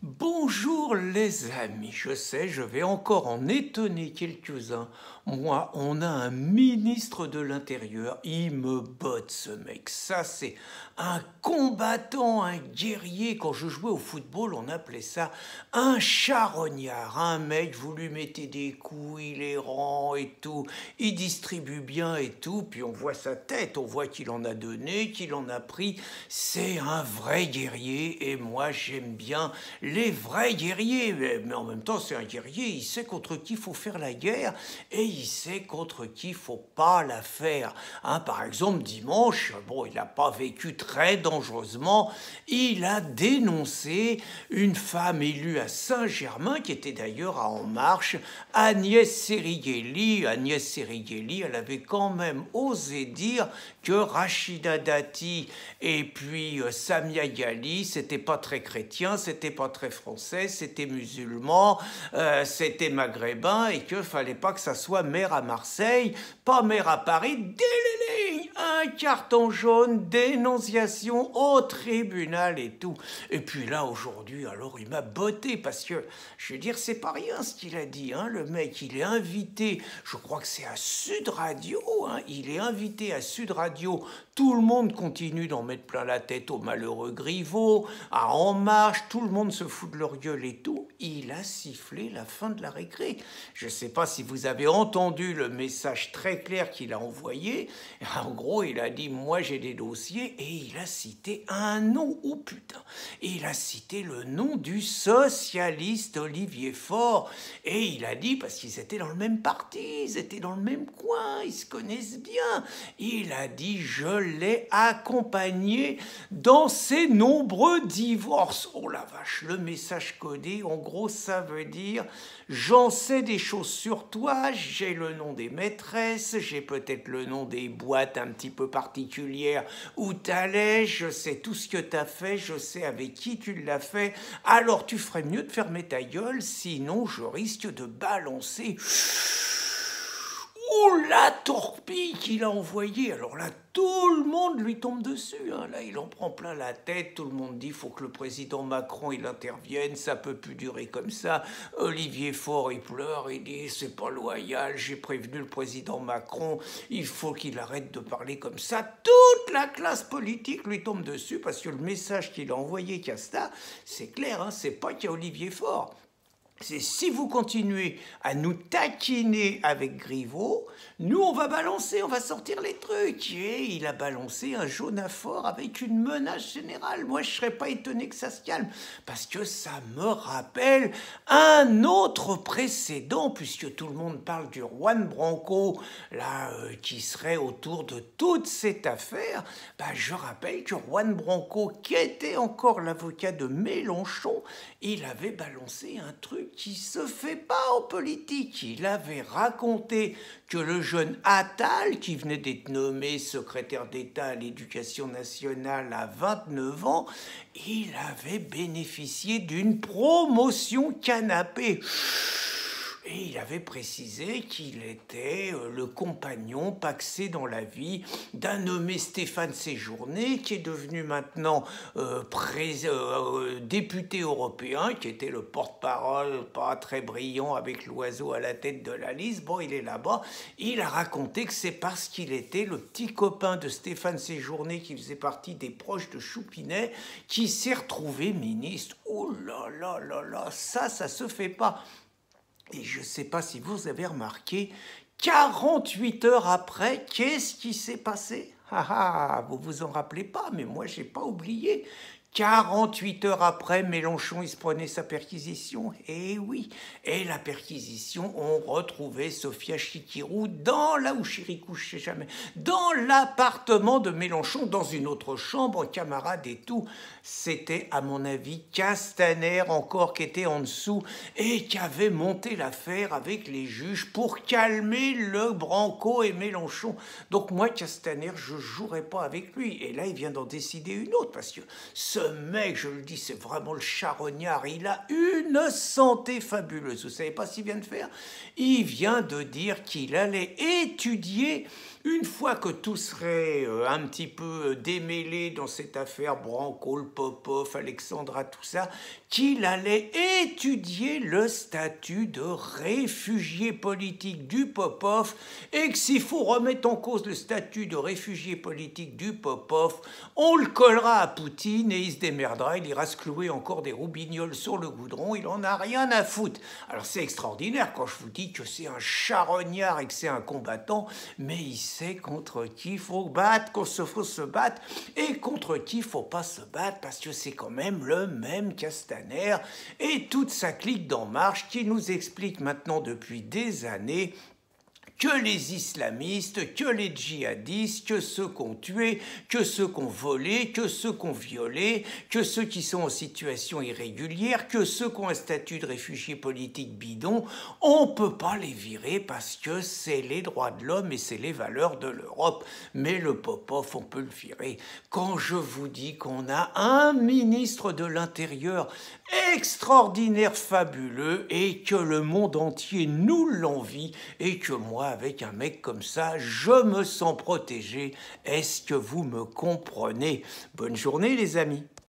Bonjour les amis, je sais, je vais encore en étonner quelques-uns. Moi, on a un ministre de l'Intérieur, il me botte ce mec. Ça, c'est un combattant, un guerrier. Quand je jouais au football, on appelait ça un charognard. Un mec, vous lui mettez des coups, il est rend et tout, il distribue bien et tout, puis on voit sa tête, on voit qu'il en a donné, qu'il en a pris. C'est un vrai guerrier et moi, j'aime bien les vrais guerriers, mais en même temps c'est un guerrier, il sait contre qui il faut faire la guerre et il sait contre qui il faut pas la faire. Hein, par exemple dimanche, bon il n'a pas vécu très dangereusement, il a dénoncé une femme élue à Saint-Germain qui était d'ailleurs à En Marche, Agnès Serighelli. Agnès Serighelli, elle avait quand même osé dire que Rachida Dati et puis Samia Ghali, c'était pas très chrétien, c'était pas très français, c'était musulman, c'était maghrébin et que fallait pas que ça soit maire à Marseille, pas maire à Paris. Délélé, un carton jaune, dénonciation au tribunal et tout. Et puis là aujourd'hui, alors il m'a botté parce que je veux dire c'est pas rien ce qu'il a dit, hein. Le mec il est invité, je crois que c'est à Sud Radio, hein. Il est invité à Sud Radio. Tout le monde continue d'en mettre plein la tête au malheureux Griveaux, à En Marche, tout le monde se fout de leur gueule et tout. Il a sifflé la fin de la récré. Je ne sais pas si vous avez entendu le message très clair qu'il a envoyé. En gros, il a dit « moi j'ai des dossiers » et il a cité un nom, oh putain. Et il a cité le nom du socialiste Olivier Faure. Et il a dit, parce qu'ils étaient dans le même parti, ils étaient dans le même coin, ils se connaissent bien. Il a dit « je l'ai accompagné dans ses nombreux divorces ». Oh la vache, le message codé, en gros, ça veut dire « j'en sais des choses sur toi, j'ai le nom des maîtresses, j'ai peut-être le nom des boîtes un petit peu particulières où t'allais, je sais tout ce que t'as fait, je sais avec qui tu l'as fait, alors tu ferais mieux de fermer ta gueule, sinon je risque de balancer ». Oh la torpille qu'il a envoyée. Alors là, tout le monde lui tombe dessus. Hein. Là, il en prend plein la tête. Tout le monde dit, faut que le président Macron, il intervienne. Ça peut plus durer comme ça. Olivier Faure, il pleure. Il dit, c'est pas loyal. J'ai prévenu le président Macron. Il faut qu'il arrête de parler comme ça. Toute la classe politique lui tombe dessus parce que le message qu'il a envoyé, Casta, c'est clair, hein, c'est pas qu'il y a Olivier Faure. C'est si vous continuez à nous taquiner avec Griveaux, nous on va balancer, on va sortir les trucs. Et il a balancé un jaune à fort avec une menace générale. Moi je serais pas étonné que ça se calme, parce que ça me rappelle un autre précédent, puisque tout le monde parle du Juan Branco, là, qui serait autour de toute cette affaire. Bah, je rappelle que Juan Branco, qui était encore l'avocat de Mélenchon, il avait balancé un truc qui se fait pas en politique. Il avait raconté que le jeune Attal, qui venait d'être nommé secrétaire d'État à l'Éducation nationale à 29 ans, il avait bénéficié d'une promotion canapé. Et il avait précisé qu'il était le compagnon pacsé dans la vie d'un nommé Stéphane Séjourné, qui est devenu maintenant député européen, qui était le porte-parole pas très brillant avec l'oiseau à la tête de la liste. Bon, il est là-bas. Il a raconté que c'est parce qu'il était le petit copain de Stéphane Séjourné, qui faisait partie des proches de Choupinet, qui s'est retrouvé ministre. Oh là là là là, ça se fait pas. Et je ne sais pas si vous avez remarqué, 48 heures après, qu'est-ce qui s'est passé? Vous vous en rappelez pas, mais moi, je n'ai pas oublié. 48 heures après, Mélenchon, il se prenait sa perquisition. Et oui, et la perquisition, on retrouvait Sophia Chikirou dans Chirikou, je sais jamais, dans l'appartement de Mélenchon, dans une autre chambre, camarade et tout. C'était, à mon avis, Castaner encore qui était en dessous et qui avait monté l'affaire avec les juges pour calmer le Branco et Mélenchon. Donc moi, Castaner, je jouerai pas avec lui. Et là, il vient d'en décider une autre parce que ce mec, je le dis, c'est vraiment le charognard. Il a une santé fabuleuse. Vous savez pas ce qu'il vient de faire? Il vient de dire qu'il allait étudier une fois que tout serait un petit peu démêlé dans cette affaire Branco, le Popov, Alexandra, tout ça, qu'il allait étudier le statut de réfugié politique du Popov et que s'il faut remettre en cause le statut de réfugié politique du Popov, on le collera à Poutine et il se démerdera, il ira se clouer encore des roubignoles sur le goudron, il en a rien à foutre. Alors c'est extraordinaire quand je vous dis que c'est un charognard et que c'est un combattant, mais il sait contre qui il faut battre, qu'on se faut se battre, et contre qui il faut pas se battre, parce que c'est quand même le même Castaner et toute sa clique d'En Marche qui nous explique maintenant depuis des années que les islamistes, que les djihadistes, que ceux qu'on tué, que ceux qu'on volé, que ceux qu'on violé, que ceux qui sont en situation irrégulière, que ceux qui ont un statut de réfugié politique bidon, on ne peut pas les virer parce que c'est les droits de l'homme et c'est les valeurs de l'Europe. Mais le Popov, on peut le virer. Quand je vous dis qu'on a un ministre de l'Intérieur extraordinaire, fabuleux, et que le monde entier nous l'envie, et que moi, avec un mec comme ça, je me sens protégé. Est-ce que vous me comprenez? Bonne journée les amis.